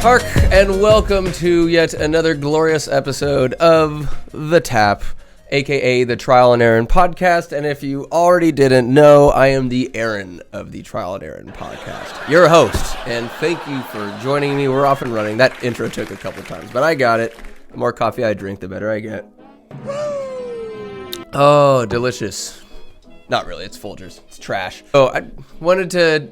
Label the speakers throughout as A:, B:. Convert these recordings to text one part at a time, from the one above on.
A: Hark and welcome to yet another glorious episode of The Tap, aka the Trial and Error podcast. And if you already didn't know, I am the Aaron of the Trial and Error podcast, your host. And thank you for joining me. We're off and running. That intro took a couple times, but I got it. The more coffee I drink, the better I get. Oh, delicious. Not really, it's Folgers. It's trash. So I wanted to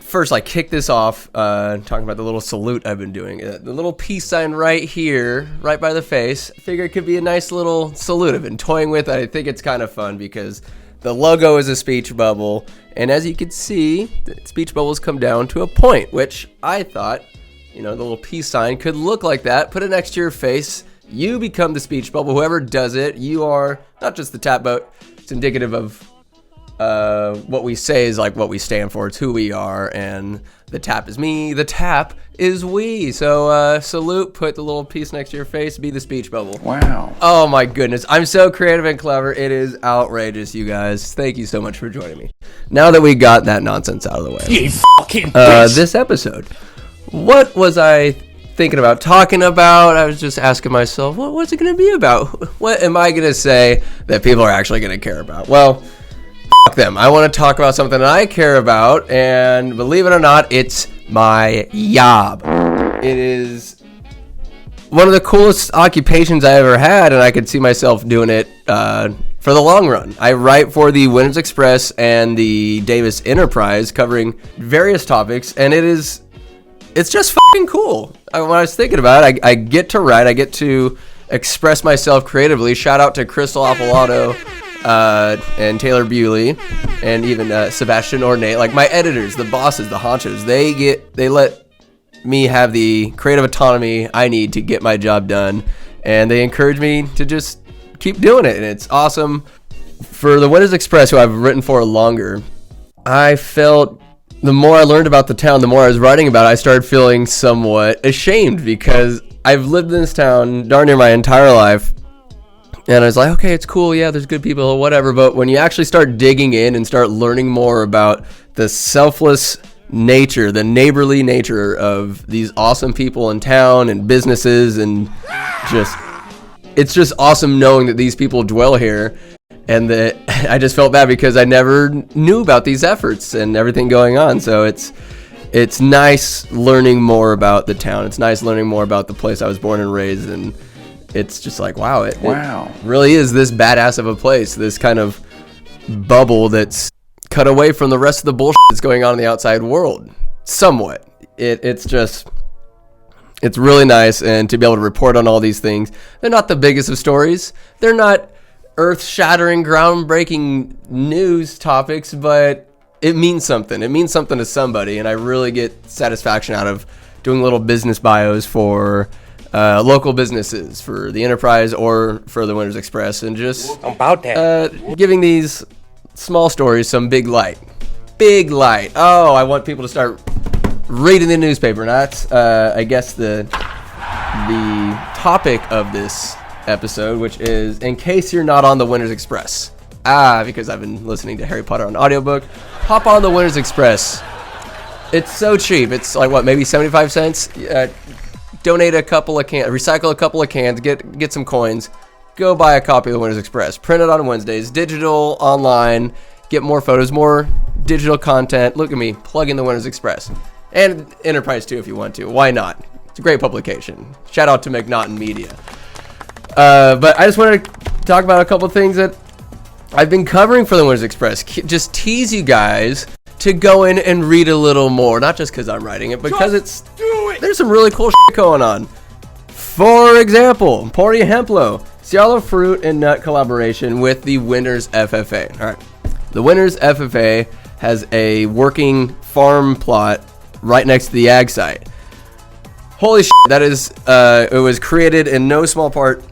A: first kick this off, talking about the little salute I've been doing. The little peace sign right here, right by the face. I figure it could be a nice little salute I've been toying with. I think it's kind of fun because the logo is a speech bubble. And as you can see, the speech bubbles come down to a point, which I thought, the little peace sign could look like that. Put it next to your face. You become the speech bubble. Whoever does it, you are not just the tap, but it's indicative of what we say is like what we stand for. It's who we are, and the tap is me, the tap is we. So salute, put the little piece next to your face, be the speech bubble.
B: Wow.
A: Oh my goodness, I'm so creative and clever. It is outrageous, you guys. Thank you so much for joining me. Now that we got that nonsense out of the way,
B: You fucking bitch.
A: This episode, what was I thinking about talking about? I was just asking myself, what's it going to be about? What am I going to say that people are actually going to care about? Well, fuck them. I want to talk about something that I care about, and believe it or not, it's my job. It is one of the coolest occupations I ever had, and I could see myself doing it for the long run. I write for the Winners Express and the Davis Enterprise, covering various topics, and it's just fucking cool. When I was thinking about it, I get to write, I get to express myself creatively. Shout out to Crystal Apolato and Taylor Bewley, and even Sebastian Ornate, like my editors, the bosses, the honchos. They let me have the creative autonomy I need to get my job done, and they encourage me to just keep doing it, and it's awesome. For the Winners Express, who I've written for longer, I felt the more I learned about the town, the more I was writing about it, I started feeling somewhat ashamed because I've lived in this town darn near my entire life. And I was like, okay, it's cool. Yeah, there's good people or whatever. But when you actually start digging in and start learning more about the selfless nature, the neighborly nature of these awesome people in town and businesses, and it's just awesome knowing that these people dwell here. And that I just felt bad because I never knew about these efforts and everything going on. So it's nice learning more about the town. It's nice learning more about the place I was born and raised, and it's just like, wow, it really is this badass of a place, this kind of bubble that's cut away from the rest of the bullshit that's going on in the outside world. Somewhat. It's really nice, and to be able to report on all these things. They're not the biggest of stories. They're not earth-shattering, groundbreaking news topics, but it means something. It means something to somebody, and I really get satisfaction out of doing little business bios for local businesses, for the Enterprise or for the Winners Express, and just giving these small stories some big light. Big light. Oh, I want people to start reading the newspaper. And that's, I guess, the topic of this episode, which is, in case you're not on the Winners Express. Because I've been listening to Harry Potter on audiobook. Hop on the Winners Express. It's so cheap. It's like, maybe 75 cents? Donate a couple of cans, recycle a couple of cans, get some coins, go buy a copy of the Winners Express. Print it on Wednesdays, digital, online, get more photos, more digital content. Look at me, plug in the Winners Express. And Enterprise too if you want to. Why not? It's a great publication. Shout out to McNaughton Media. But I just wanted to talk about a couple of things that I've been covering for the Winners Express. Just tease you guys to go in and read a little more. Not just because I'm writing it, but because there's some really cool shit going on. For example, Por ejemplo, Cielo Fruit and Nut collaboration with the Winners FFA. All right. The Winners FFA has a working farm plot right next to the ag site. Holy shit, that is, it was created in no small part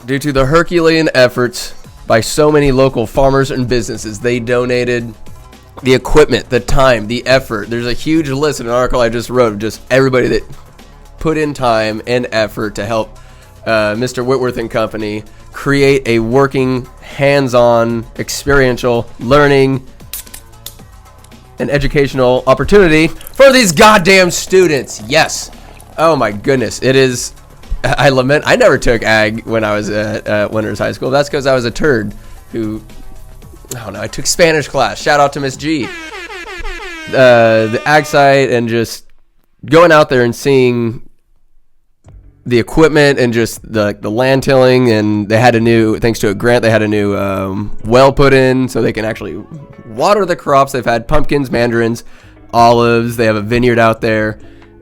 A: due to the Herculean efforts by so many local farmers and businesses. They donated the equipment, the time, the effort. There's a huge list in an article I just wrote of just everybody that put in time and effort to help Mr. Whitworth and Company create a working, hands-on, experiential learning and educational opportunity for these goddamn students. Yes, Oh my goodness, it is. I lament. I never took ag when I was at Winters High School. That's because I was a turd who. Oh no, I took Spanish class. Shout out to Miss G. The ag site and just going out there and seeing the equipment and just the land tilling, and they had a new, thanks to a grant, they had a new well put in so they can actually water the crops. They've had pumpkins, mandarins, olives. They have a vineyard out there,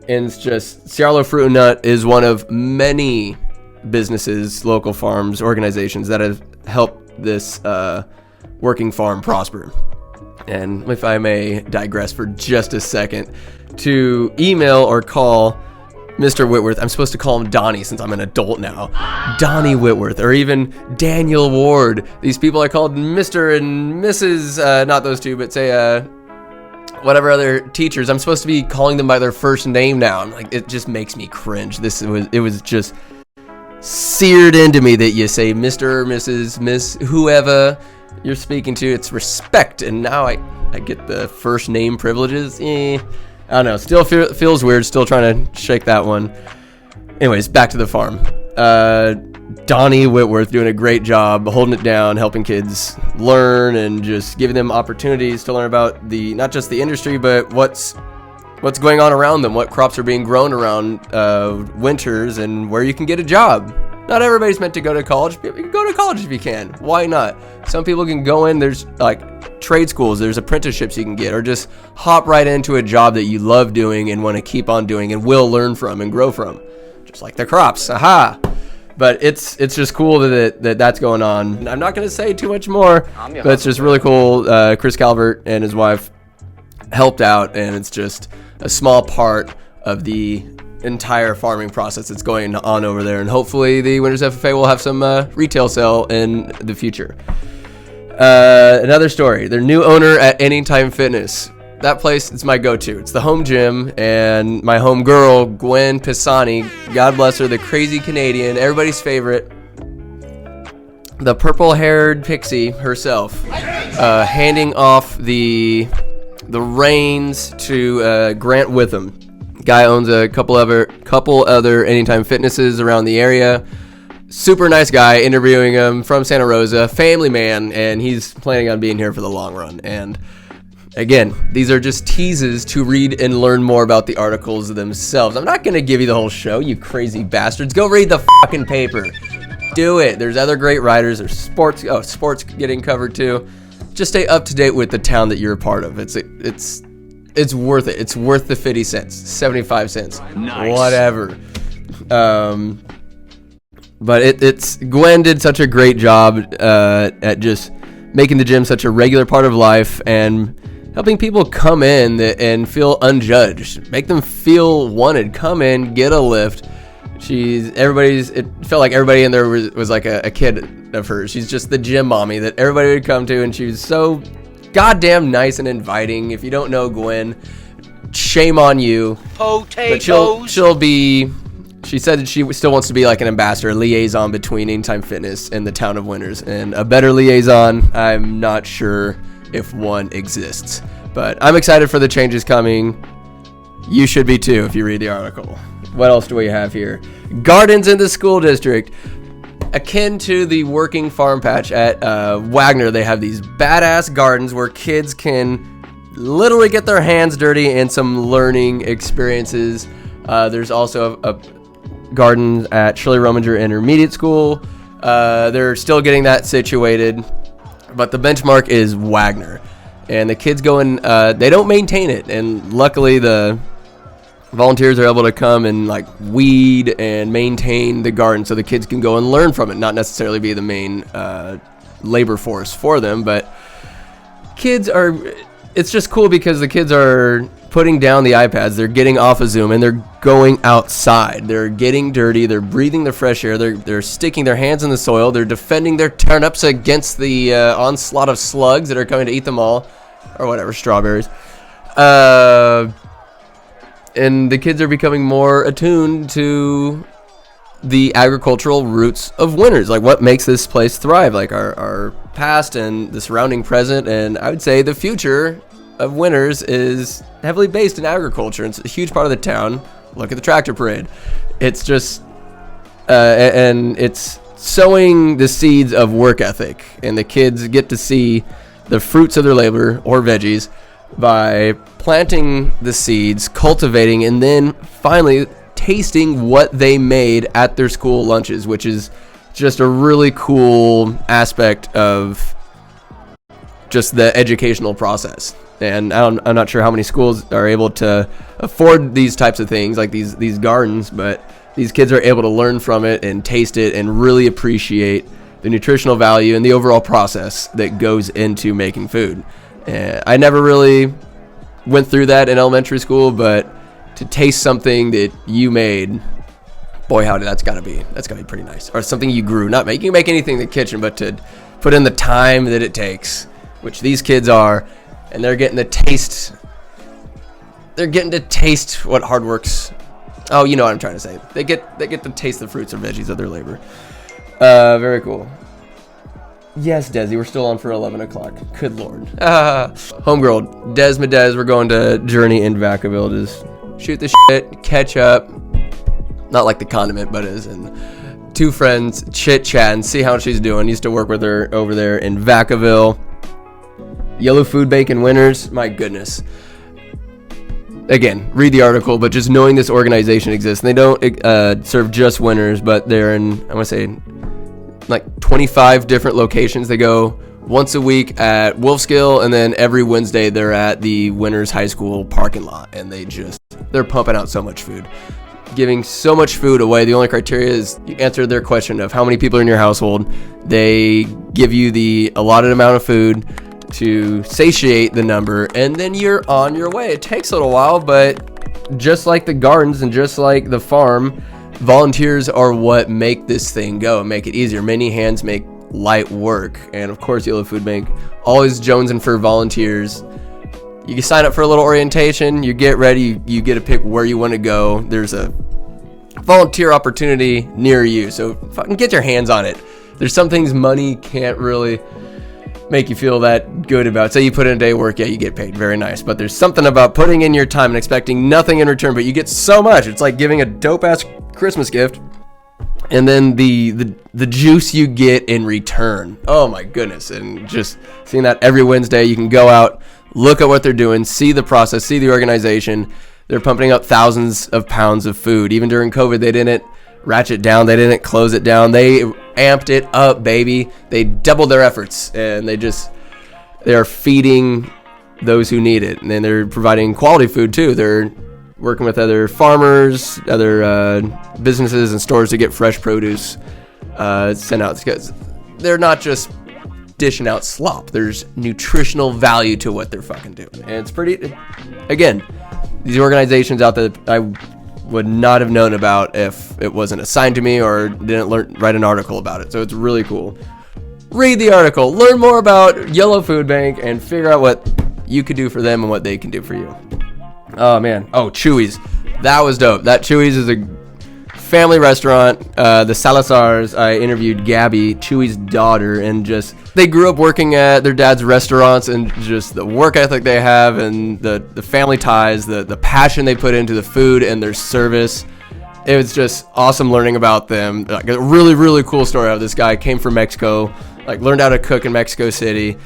A: and it's just Ciarlo Fruit and Nut is one of many businesses, local farms, organizations that have helped this working farm prosper. And if I may digress for just a second, to email or call Mr. Whitworth, I'm supposed to call him Donnie since I'm an adult now, Donnie Whitworth, or even Daniel Ward. These people are called Mr. and Mrs., not those two, but say, whatever other teachers. I'm supposed to be calling them by their first name now. I'm like, it just makes me cringe. It was just seared into me that you say Mr., Mrs., Miss, whoever you're speaking to. It's respect, and now I get the first name privileges. I don't know. Still feels weird. Still trying to shake that one. Anyways, back to the farm. Donnie Whitworth doing a great job holding it down, helping kids learn and just giving them opportunities to learn about not just the industry, but what's going on around them, what crops are being grown around Winters, and where you can get a job. Not everybody's meant to go to college. You can go to college if you can. Why not? Some people can go in. There's like trade schools. There's apprenticeships you can get, or just hop right into a job that you love doing and want to keep on doing and will learn from and grow from. Just like the crops. Aha! But it's just cool that's going on. I'm not going to say too much more, but it's just really cool. Chris Calvert and his wife helped out, and it's just a small part of the entire farming process that's going on over there, and hopefully the Winters FFA will have some retail sale in the future. Another story, their new owner at Anytime Fitness. That place is my go-to. It's the home gym, and my home girl, Gwen Pisani, God bless her, the crazy Canadian, everybody's favorite, the purple-haired pixie herself, handing off the reins to Grant Witham. Guy owns a couple other Anytime Fitnesses around the area. Super nice guy, interviewing him from Santa Rosa, family man, and he's planning on being here for the long run. And again, these are just teases to read and learn more about the articles themselves. I'm not going to give you the whole show, you crazy bastards. Go read the fucking paper. Do it. There's other great writers. There's sports getting covered too. Just stay up to date with the town that you're a part of. It's worth it. It's worth the 50 cents, 75 cents, nice. Whatever. But Gwen did such a great job at just making the gym such a regular part of life and helping people come in and feel unjudged, make them feel wanted. Come in, get a lift. It felt like everybody in there was like a kid of hers. She's just the gym mommy that everybody would come to, and she was so goddamn nice and inviting. If you don't know Gwen, shame on you. Potatoes. But she said that she still wants to be like an ambassador, liaison between Anytime Fitness and the town of Winters. And a better liaison, I'm not sure if one exists. But I'm excited for the changes coming. You should be too if you read the article. What else do we have here? Gardens in the school district. Akin to the working farm patch at Wagner, they have these badass gardens where kids can literally get their hands dirty and some learning experiences. There's also a garden at Shirley Rominger Intermediate School. They're still getting that situated, but the benchmark is Wagner. And the kids go in, they don't maintain it, and luckily the volunteers are able to come and like weed and maintain the garden so the kids can go and learn from it, not necessarily be the main labor force for them, but it's just cool because the kids are putting down the iPads, they're getting off of Zoom, and they're going outside. They're getting dirty, they're breathing the fresh air, they're sticking their hands in the soil, they're defending their turnips against the onslaught of slugs that are coming to eat them all, or whatever, strawberries. And the kids are becoming more attuned to the agricultural roots of Winters, like what makes this place thrive, like our past and the surrounding present, and I would say the future of Winters is heavily based in agriculture. It's a huge part of the town. Look at the tractor parade. It's just, and it's sowing the seeds of work ethic, and the kids get to see the fruits of their labor, or veggies, by planting the seeds, cultivating, and then finally tasting what they made at their school lunches, which is just a really cool aspect of just the educational process. And I'm not sure how many schools are able to afford these types of things, like these gardens, but these kids are able to learn from it and taste it and really appreciate the nutritional value and the overall process that goes into making food. And I never really went through that in elementary school, but to taste something that you made, boy howdy, that's gotta be pretty nice. Or something you grew, not make you can make anything in the kitchen, but to put in the time that it takes, which these kids are, and they're getting to taste what hard work's. Oh, you know what I'm trying to say. They get to taste the fruits or veggies of their labor. Very cool. Yes, Desi, we're still on for 11 o'clock. Good lord. Homegirl, Des, we're going to Journey in Vacaville. Just shoot the shit, catch up. Not like the condiment, but as in two friends, chit chat, and see how she's doing. Used to work with her over there in Vacaville. Yellow Food Bank in Winters, my goodness. Again, read the article, but just knowing this organization exists. They don't serve just Winters, but they're in, I want to say, like 25 different locations. They go once a week at Wolfskill, and then every Wednesday they're at the Winters High School parking lot, and they're pumping out so much food. Giving so much food away. The only criteria is you answer their question of how many people are in your household. They give you the allotted amount of food to satiate the number, and then you're on your way. It takes a little while, but just like the gardens and just like the farm, volunteers are what make this thing go and make it easier. Many hands make light work. And of course, Yellow Food Bank always jonesing for volunteers. You can sign up for a little orientation, you get ready, you get to pick where you want to go. There's a volunteer opportunity near you, so fucking get your hands on it. There's some things money can't really make you feel that good about. Say you put in a day of work, yeah, you get paid, very nice, but there's something about putting in your time and expecting nothing in return, but you get so much. It's like giving a dope ass Christmas gift, and then the juice you get in return, oh my goodness. And just seeing that every Wednesday, you can go out, look at what they're doing, see the process, see the organization. They're pumping up thousands of pounds of food. Even during COVID, they didn't ratchet down, they didn't close it down, they amped it up, baby. They doubled their efforts, and they are feeding those who need it, and then they're providing quality food too. They're working with other farmers, other businesses and stores to get fresh produce sent out, because they're not just dishing out slop. There's nutritional value to what they're fucking doing, and it's pretty. Again, these organizations out there I would not have known about if it wasn't assigned to me or didn't write an article about it. So it's really cool. Read the article, learn more about Yellow Food Bank, and figure out what you could do for them and what they can do for you. Oh man. Oh, Chewy's. That was dope. That Chewy's is a family restaurant. The Salazars, I interviewed Gabby, Chewy's daughter, and just they grew up working at their dad's restaurants, and just the work ethic they have and the family ties, the passion they put into the food and their service. It was just awesome learning about them. Like a really, really cool story of this guy. Came from Mexico, like learned how to cook in Mexico City,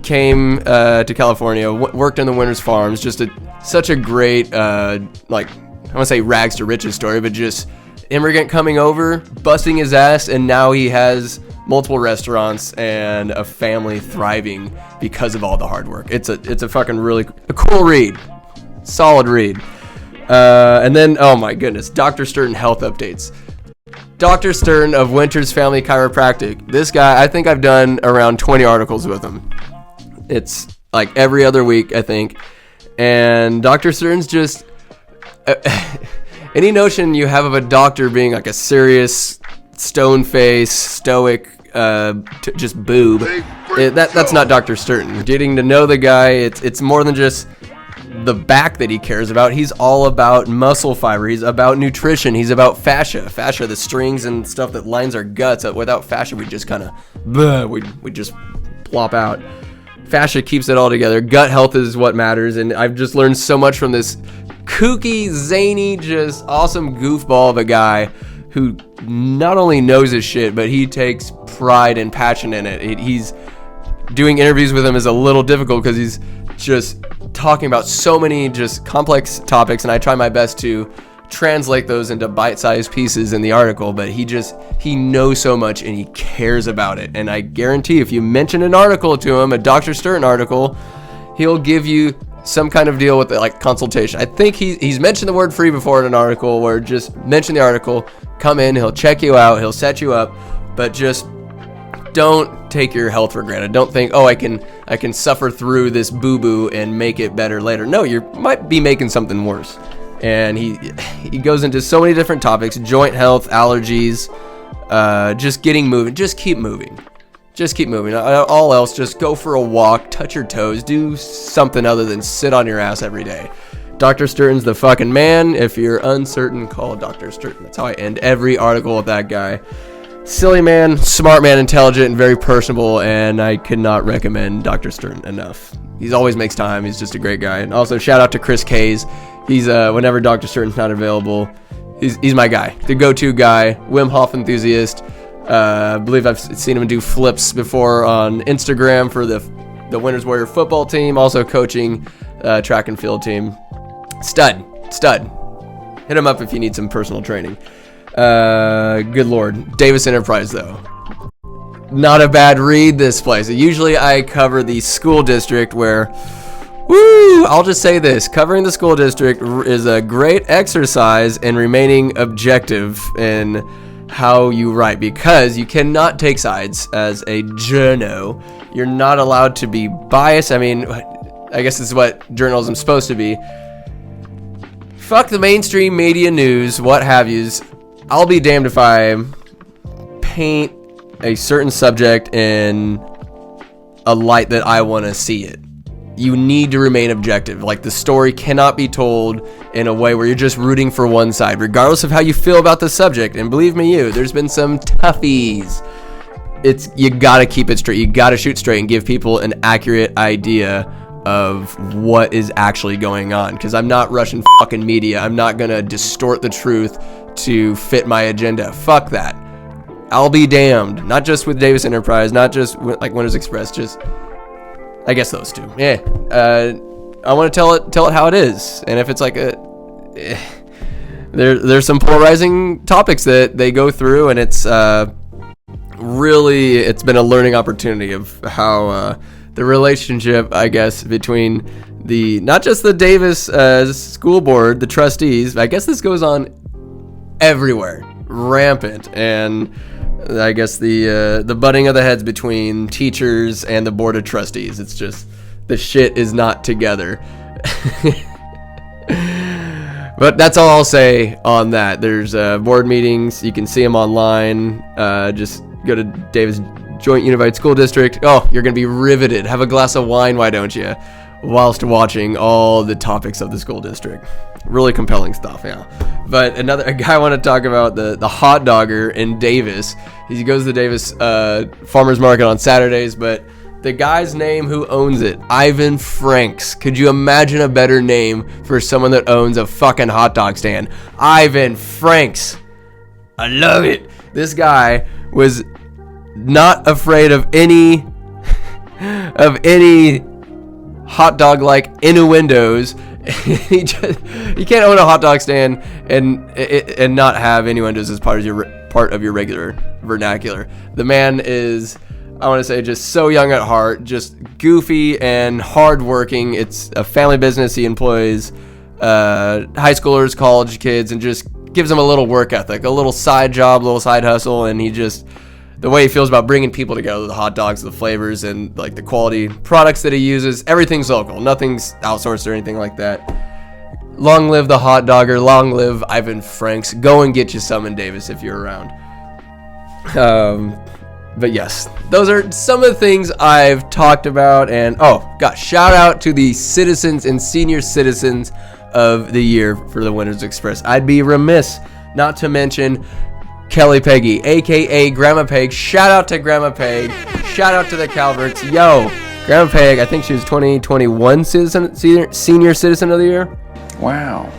A: came to California, worked in the Winters Farms. Just such a great, like, I want to say rags to riches story, but just immigrant coming over, busting his ass, and now he has multiple restaurants and a family thriving because of all the hard work. It's a fucking really a cool read, solid read. And then, oh my goodness, Dr. Sturton health updates. Dr. Sturton of Winters Family Chiropractic. This guy, I think I've done around 20 articles with him. It's like every other week, I think. And Dr. Sturton's just any notion you have of a doctor being like a serious, stone face, stoic, just boob, that's not Dr. Sturton. Getting to know the guy, it's more than just the back that he cares about. He's all about muscle fiber. He's about nutrition. He's about fascia, the strings and stuff that lines our guts. Without fascia, we just kind of, we just plop out. Fascia keeps it all together. Gut health is what matters, and I've just learned so much from this kooky, zany, just awesome goofball of a guy who not only knows his shit, but he takes pride and passion in it. He's doing interviews with him is a little difficult because he's just talking about so many just complex topics, and I try my best to translate those into bite-sized pieces in the article, but he knows so much and he cares about it. And I guarantee if you mention an article to him, a Dr. Sturton article, he'll give you some kind of deal with it, like consultation. I think he's mentioned the word free before in an article, where just mention the article, come in, he'll check you out, he'll set you up, but just don't take your health for granted. Don't think, oh, I can suffer through this boo-boo and make it better later. No, you might be making something worse. And he goes into so many different topics: joint health, allergies, just getting moving. Just keep moving. All else, just go for a walk, touch your toes, do something other than sit on your ass every day. Dr. Sturton's the fucking man. If you're uncertain, call Dr. Sturton. That's how I end every article with that guy. Silly man, smart man, intelligent, and very personable, and I could not recommend Dr. Sturton enough. He always makes time. He's just a great guy. And also, shout out to Chris Kays. He's whenever Dr. Sturton's not available, he's my guy, the go-to guy, Wim Hof enthusiast. I believe I've seen him do flips before on Instagram for the Winners Warrior football team, also coaching track and field team. Stud. Hit him up if you need some personal training. Good Lord. Davis Enterprise, though. Not a bad read, this place. Usually I cover the school district where, I'll just say this. Covering the school district is a great exercise in remaining objective in how you write, because you cannot take sides as a journo. You're not allowed to be biased. I mean, I guess this is what journalism's supposed to be. Fuck the mainstream media news, what have yous. I'll be damned if I paint a certain subject in a light that I want to see it. You need to remain objective. Like, the story cannot be told in a way where you're just rooting for one side, regardless of how you feel about the subject. And believe me, there's been some toughies. You gotta keep it straight. You gotta shoot straight and give people an accurate idea of what is actually going on. Because I'm not Russian fucking media. I'm not gonna distort the truth to fit my agenda. Fuck that. I'll be damned. Not just with Davis Enterprise, not just with, like, Winners Express, just, I guess those two. Yeah. I want to tell it how it is. And if it's like there's some polarizing topics that they go through, and it's really, it's been a learning opportunity of how the relationship, I guess, between not just the Davis school board, the trustees, I guess this goes on everywhere, rampant, and I guess the butting of the heads between teachers and the board of trustees. It's just, the shit is not together. But that's all I'll say on that. There's board meetings. You can see them online. Just go to Davis Joint Unified School District. Oh, you're going to be riveted. Have a glass of wine, why don't you? Whilst watching all the topics of the school district. Really compelling stuff, yeah. But a guy I want to talk about, the hot dogger in Davis. He goes to the Davis Farmers Market on Saturdays, but the guy's name who owns it, Ivan Franks. Could you imagine a better name for someone that owns a fucking hot dog stand? Ivan Franks. I love it. This guy was not afraid of any hot dog like innuendos. You can't own a hot dog stand and not have innuendos as part of your regular vernacular. The man is, I want to say, just so young at heart, just goofy and hardworking. It's a family business. He employs high schoolers, college kids, and just gives them a little work ethic, a little side job, a little side hustle, and the way he feels about bringing people together, the hot dogs, the flavors, and like the quality products that he uses, everything's local. Nothing's outsourced or anything like that. Long live the hot dogger. Long live Ivan Franks. Go and get you some in Davis if you're around. But yes, those are some of the things I've talked about. And shout out to the citizens and senior citizens of the year for the Winners Express. I'd be remiss not to mention Kelly Peggy, aka Grandma Peg. Shout out to Grandma Peg. Shout out to the Calverts. Yo, Grandma Peg, I think she was 2021 senior citizen of the year.
B: Wow.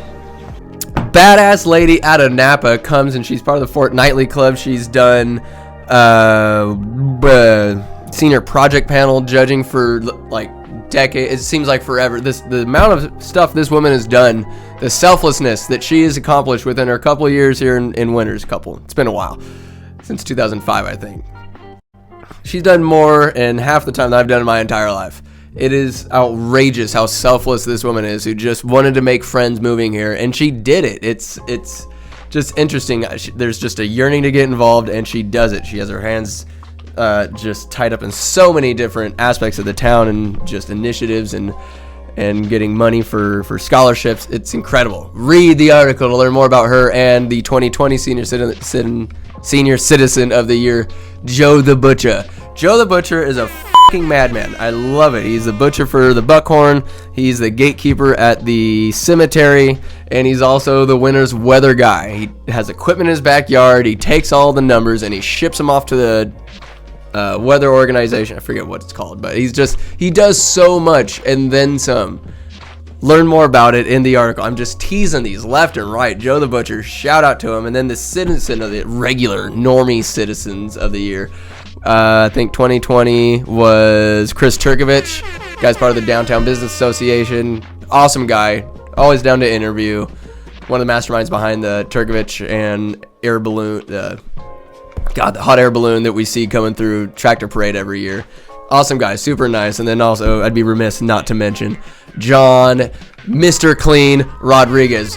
A: Badass lady out of Napa comes and she's part of the Fortnightly Club. She's done senior project panel judging for like decades. It seems like forever. The amount of stuff this woman has done, the selflessness that she has accomplished within her couple of years here in Winners Couple. It's been a while, since 2005, I think. She's done more in half the time that I've done in my entire life. It is outrageous how selfless this woman is, who just wanted to make friends moving here, and she did it. It's just interesting. There's just a yearning to get involved, and she does it. She has her hands just tied up in so many different aspects of the town and just initiatives and getting money for scholarships. It's incredible. Read the article to learn more about her and the 2020 Senior Citizen of the Year, Joe the Butcher. Joe the Butcher is a madman. I love it. He's the butcher for the Buckhorn. He's the gatekeeper at the cemetery, and he's also the Winners weather guy. He has equipment in his backyard. He takes all the numbers and he ships them off to the weather organization. I forget what it's called, but he does so much and then some. Learn more about it in the article. I'm just teasing these left and right. Joe the Butcher, shout out to him. And then the citizen of the regular normie citizens of the year. I think 2020 was Chris Turkovich. Guy's part of the Downtown Business Association. Awesome guy. Always down to interview. One of the masterminds behind the Turkovich and air balloon. The hot air balloon that we see coming through Tractor Parade every year. Awesome guy. Super nice. And then also, I'd be remiss not to mention John Mr. Clean Rodriguez.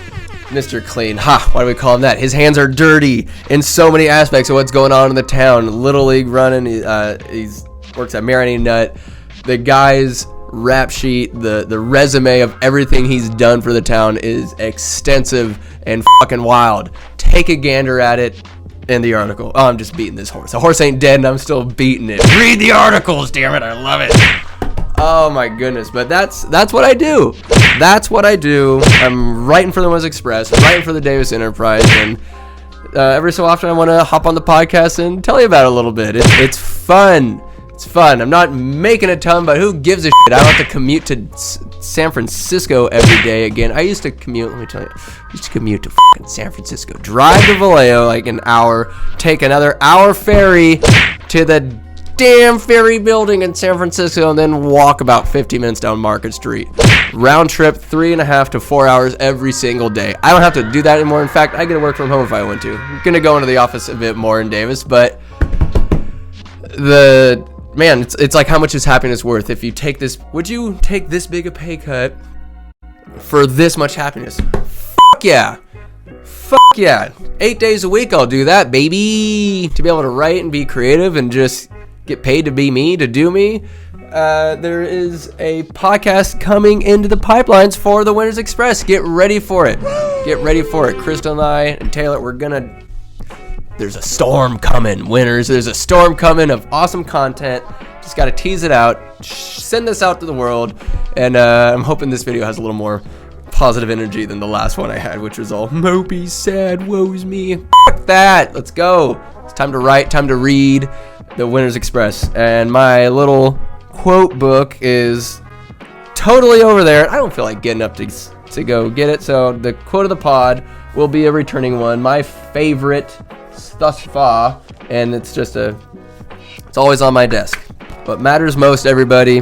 A: Mr. Clean. Why do we call him that? His hands are dirty in so many aspects of what's going on in the town. Little League running. He works at Marinade Nut. The guy's rap sheet, the resume of everything he's done for the town is extensive and fucking wild. Take a gander at it in the article. Oh, I'm just beating this horse. The horse ain't dead and I'm still beating it. Read the articles, damn it. I love it. Oh my goodness, but that's what I do. That's what I do. I'm writing for the Winners Express, writing for the Davis Enterprise, and every so often I want to hop on the podcast and tell you about it a little bit. It's fun. It's fun. I'm not making a ton, but who gives a shit? I don't have to commute to San Francisco every day again. I used to commute, let me tell you, to fucking San Francisco. Drive to Vallejo like an hour, take another hour ferry to the damn ferry building in San Francisco, and then walk about 50 minutes down Market Street. Round trip, 3.5 to 4 hours every single day. I don't have to do that anymore. In fact, I get to work from home if I want to. I'm going to go into the office a bit more in Davis, but it's like, how much is happiness worth? If you take this, would you take this big a pay cut for this much happiness? Fuck yeah. Fuck yeah. 8 days a week, I'll do that, baby. To be able to write and be creative and just get paid to be me, to do me. There is a podcast coming into the pipelines for the Winners Express. Get ready for it. Get ready for it. Crystal and I and Taylor, there's a storm coming, Winners. There's a storm coming of awesome content. Just got to tease it out. Send this out to the world. And I'm hoping this video has a little more positive energy than the last one I had, which was all mopey, sad, woe's me. Fuck that. Let's go. It's time to write, time to read the Winners Express. And my little quote book is totally over there. I don't feel like getting up to go get it. So the quote of the pod will be a returning one. My favorite thus far. And it's always on my desk. What matters most, everybody,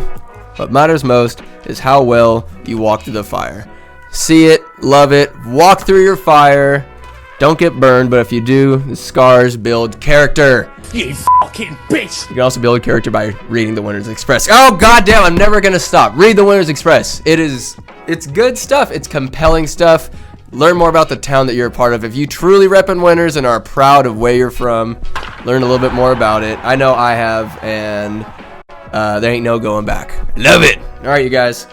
A: what matters most is how well you walk through the fire. See it, love it, walk through your fire. Don't get burned, but if you do, the scars build character.
B: You fucking bitch!
A: You can also build character by reading the Winners Express. Oh, goddamn, I'm never gonna stop. Read the Winners Express. It's good stuff. It's compelling stuff. Learn more about the town that you're a part of. If you truly reppin' Winners and are proud of where you're from, learn a little bit more about it. I know I have, and there ain't no going back. Love it. All right, you guys.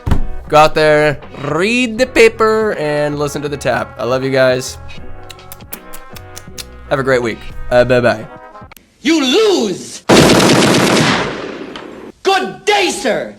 A: Go out there, read the paper, and listen to the tap. I love you guys. Have a great week. Bye-bye.
C: You lose! Good day, sir!